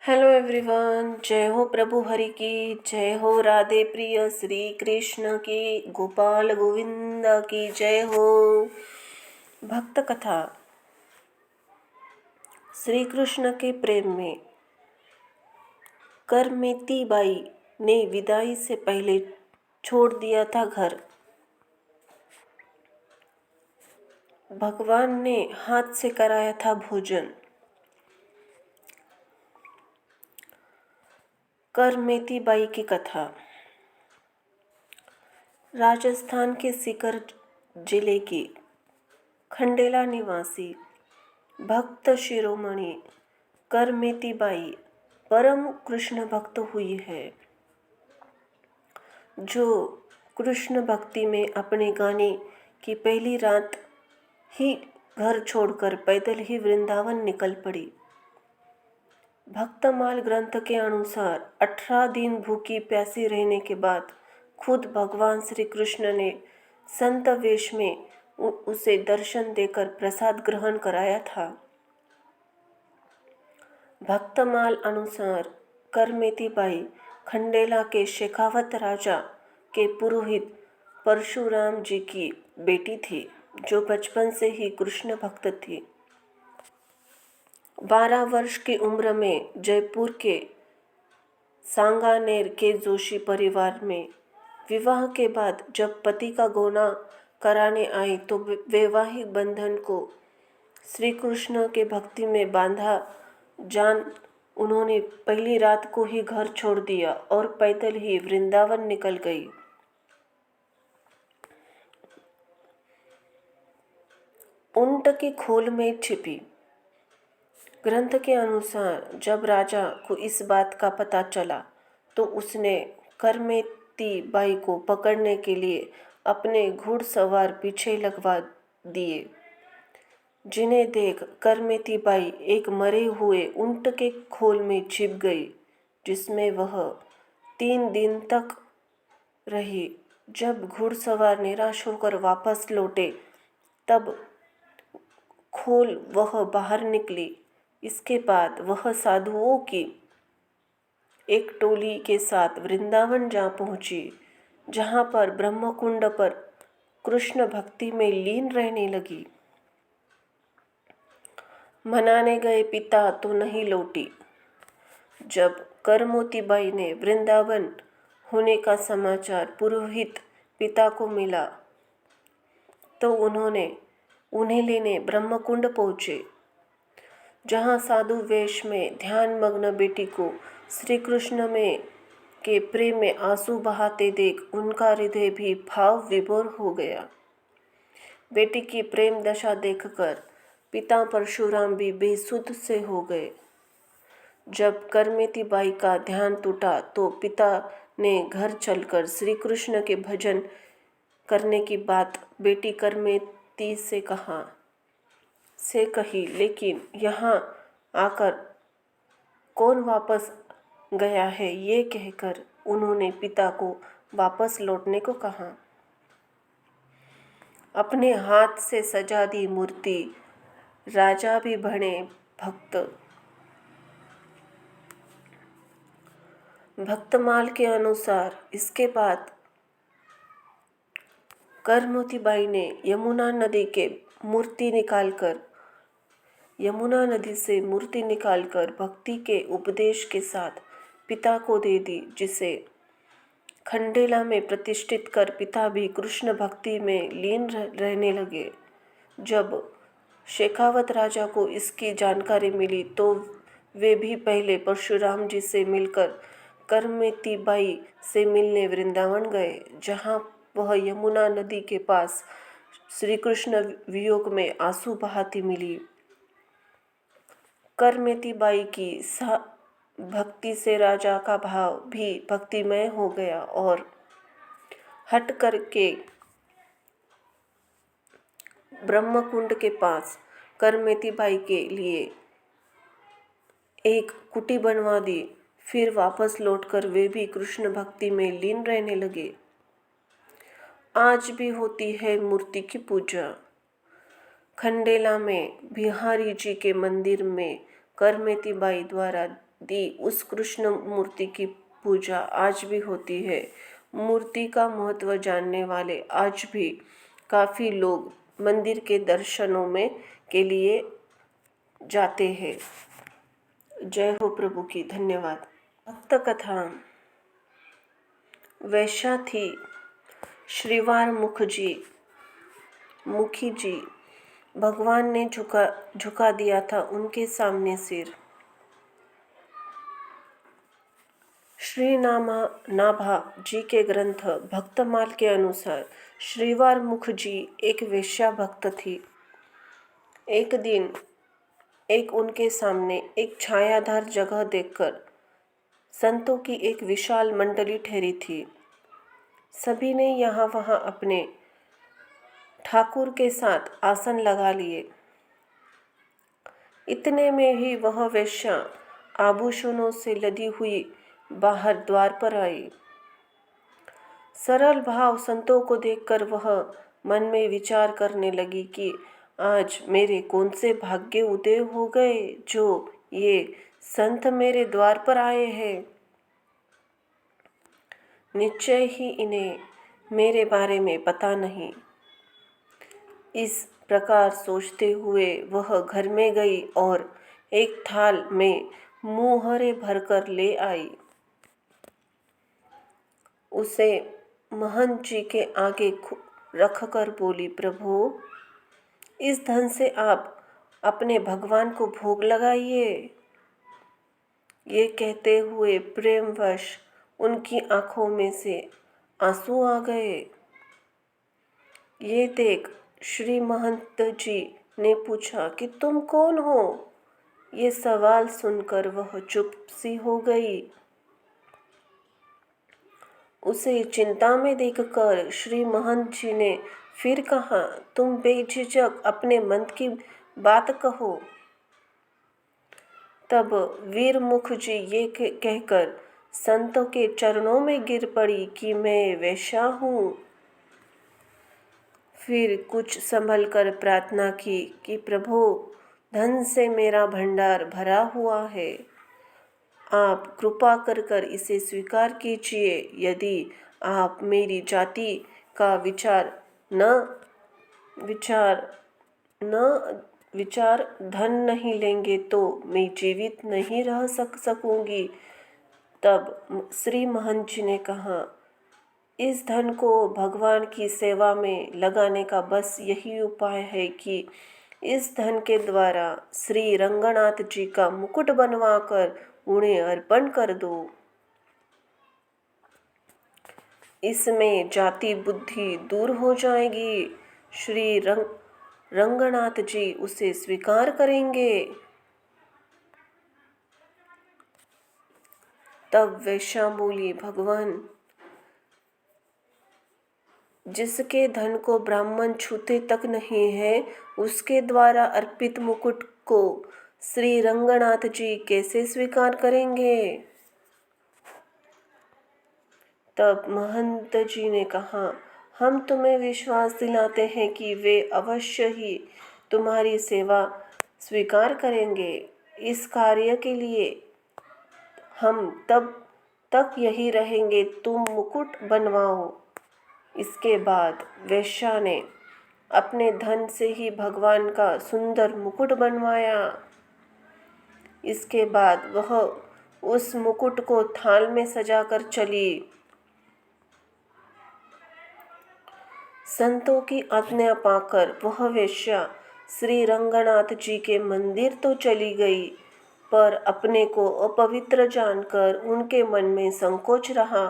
Hello everyone, जय हो प्रभु हरि की, जय हो राधे प्रिय श्री कृष्ण की, गोपाल गोविंद की जय हो। भक्त कथा। श्री कृष्ण के प्रेम में करमेती बाई ने विदाई से पहले छोड़ दिया था घर। भगवान ने हाथ से कराया था भोजन। करमेती बाई की कथा। राजस्थान के सीकर जिले की खंडेला निवासी भक्त शिरोमणि करमेती बाई परम कृष्ण भक्त हुई है, जो कृष्ण भक्ति में अपने गाने की पहली रात ही घर छोड़कर पैदल ही वृंदावन निकल पड़ी। भक्तमाल ग्रंथ के अनुसार 18 दिन भूखी प्यासी रहने के बाद खुद भगवान श्री कृष्ण ने संत वेश में उसे दर्शन देकर प्रसाद ग्रहण कराया था। भक्तमाल अनुसार करमेती बाई खंडेला के शेखावत राजा के पुरोहित परशुराम जी की बेटी थी, जो बचपन से ही कृष्ण भक्त थी। 12 वर्ष की उम्र में जयपुर के सांगानेर के जोशी परिवार में विवाह के बाद जब पति का गौना कराने आई तो वैवाहिक बंधन को श्री कृष्ण के भक्ति में बांधा जान उन्होंने पहली रात को ही घर छोड़ दिया और पैदल ही वृंदावन निकल गई। ऊंट की खोल में छिपी। ग्रंथ के अनुसार जब राजा को इस बात का पता चला तो उसने करमेती बाई को पकड़ने के लिए अपने घुड़सवार पीछे लगवा दिए, जिन्हें देख करमेती बाई एक मरे हुए ऊंट के खोल में छिप गई, जिसमें वह 3 दिन तक रही। जब घुड़सवार निराश होकर वापस लौटे तब खोल वह बाहर निकली। इसके बाद वह साधुओं की एक टोली के साथ वृंदावन जा पहुंची, जहां पर ब्रह्मकुंड पर कृष्ण भक्ति में लीन रहने लगी। मनाने गए पिता तो नहीं लौटी। जब करमेती बाई ने वृंदावन होने का समाचार पुरोहित पिता को मिला तो उन्हें लेने ब्रह्मकुंड पहुंचे, जहां साधु वेश में ध्यान मग्न बेटी को श्री कृष्ण में के प्रेम में आंसू बहाते देख उनका हृदय भी भाव विभोर हो गया। बेटी की प्रेम दशा देखकर पिता परशुराम भी बेसुध से हो गए। जब करमेती बाई का ध्यान टूटा तो पिता ने घर चलकर श्री कृष्ण के भजन करने की बात बेटी करमेती से कही, लेकिन यहाँ आकर कौन वापस गया है ये कहकर उन्होंने पिता को वापस लौटने को कहा। अपने हाथ से सजा दी मूर्ति राजा भी बने भक्त। भक्तमाल के अनुसार इसके बाद करमेती बाई ने यमुना नदी से मूर्ति निकालकर भक्ति के उपदेश के साथ पिता को दे दी, जिसे खंडेला में प्रतिष्ठित कर पिता भी कृष्ण भक्ति में लीन रहने लगे। जब शेखावत राजा को इसकी जानकारी मिली तो वे भी पहले परशुराम जी से मिलकर करमेती बाई से मिलने वृंदावन गए, जहां वह यमुना नदी के पास श्री कृष्ण वियोग में आंसू बहाती मिली। करमेती बाई की भक्ति से राजा का भाव भी भक्तिमय हो गया और हट करके ब्रह्मकुंड के पास करमेती बाई के लिए एक कुटी बनवा दी। फिर वापस लौटकर वे भी कृष्ण भक्ति में लीन रहने लगे। आज भी होती है मूर्ति की पूजा। खंडेला में बिहारी जी के मंदिर में करमेती बाई द्वारा दी उस कृष्ण मूर्ति की पूजा आज भी होती है। मूर्ति का महत्व जानने वाले आज भी काफ़ी लोग मंदिर के दर्शनों में के लिए जाते हैं। जय हो प्रभु की। धन्यवाद। भक्त कथा। वैश्या थी श्रीवार मुखी जी। भगवान ने झुका दिया था उनके सामने सिर। श्री नाभा जी के ग्रंथ भक्तमाल के अनुसार श्रीवार मुख जी एक वेश्या भक्त थी। एक दिन उनके सामने एक छायादार जगह देखकर संतों की एक विशाल मंडली ठहरी थी। सभी ने यहाँ वहाँ अपने ठाकुर के साथ आसन लगा लिए। इतने में ही वह वेश्या आभूषणों से लदी हुई बाहर द्वार पर आई। सरल भाव संतों को देखकर वह मन में विचार करने लगी कि आज मेरे कौन से भाग्य उदय हो गए जो ये संत मेरे द्वार पर आए हैं। निश्चय ही इन्हें मेरे बारे में पता नहीं। इस प्रकार सोचते हुए वह घर में गई और एक थाल में मुहरे भरकर ले आई। उसे महंत जी के आगे रखकर बोली, प्रभु, इस धन से आप अपने भगवान को भोग लगाइए। ये कहते हुए प्रेमवश उनकी आंखों में से आंसू आ गए। ये देख श्री महंत जी ने पूछा कि तुम कौन हो। ये सवाल सुनकर वह चुप सी हो गई। उसे चिंता में देखकर श्री महंत जी ने फिर कहा, तुम बेझिझक अपने मन की बात कहो। तब वीरमुख जी ये कहकर संतों के चरणों में गिर पड़ी कि मैं वेश्या हूँ। फिर कुछ संभल कर प्रार्थना की कि प्रभु, धन से मेरा भंडार भरा हुआ है, आप कृपा कर इसे स्वीकार कीजिए। यदि आप मेरी जाति का विचार धन नहीं लेंगे तो मैं जीवित नहीं रह सकूंगी। तब श्री महंत जी ने कहा, इस धन को भगवान की सेवा में लगाने का बस यही उपाय है कि इस धन के द्वारा श्री रंगनाथ जी का मुकुट बनवाकर उन्हें अर्पण कर दो। इसमें जाति बुद्धि दूर हो जाएगी। श्री रंगनाथ जी उसे स्वीकार करेंगे। तब वेश्या बोली, भगवान, जिसके धन को ब्राह्मण छूते तक नहीं है, उसके द्वारा अर्पित मुकुट को श्री रंगनाथ जी कैसे स्वीकार करेंगे। तब महंत जी ने कहा, हम तुम्हें विश्वास दिलाते हैं कि वे अवश्य ही तुम्हारी सेवा स्वीकार करेंगे। इस कार्य के लिए हम तब तक यही रहेंगे, तुम मुकुट बनवाओ। इसके बाद वेश्या ने अपने धन से ही भगवान का सुंदर मुकुट बनवाया। इसके बाद वह उस मुकुट को थाल में सजाकर चली। संतों की आज्ञा पाकर वह वेश्या श्री रंगनाथ जी के मंदिर तो चली गई, पर अपने को अपवित्र जानकर उनके मन में संकोच रहा।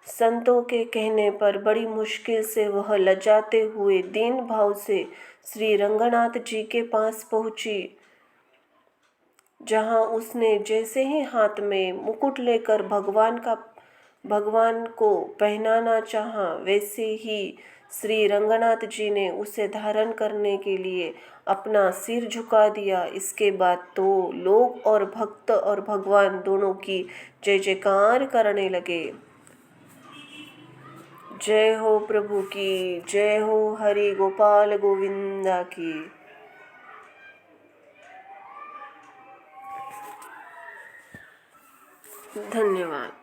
संतों के कहने पर बड़ी मुश्किल से वह लजाते हुए दीन भाव से श्री रंगनाथ जी के पास पहुंची। जहां उसने जैसे ही हाथ में मुकुट लेकर भगवान को पहनाना चाहा, वैसे ही श्री रंगनाथ जी ने उसे धारण करने के लिए अपना सिर झुका दिया। इसके बाद तो लोग और भक्त और भगवान दोनों की जय जयकार करने लगे। जय हो प्रभु की, जय हो हरि गोपाल गोविंदा की। धन्यवाद।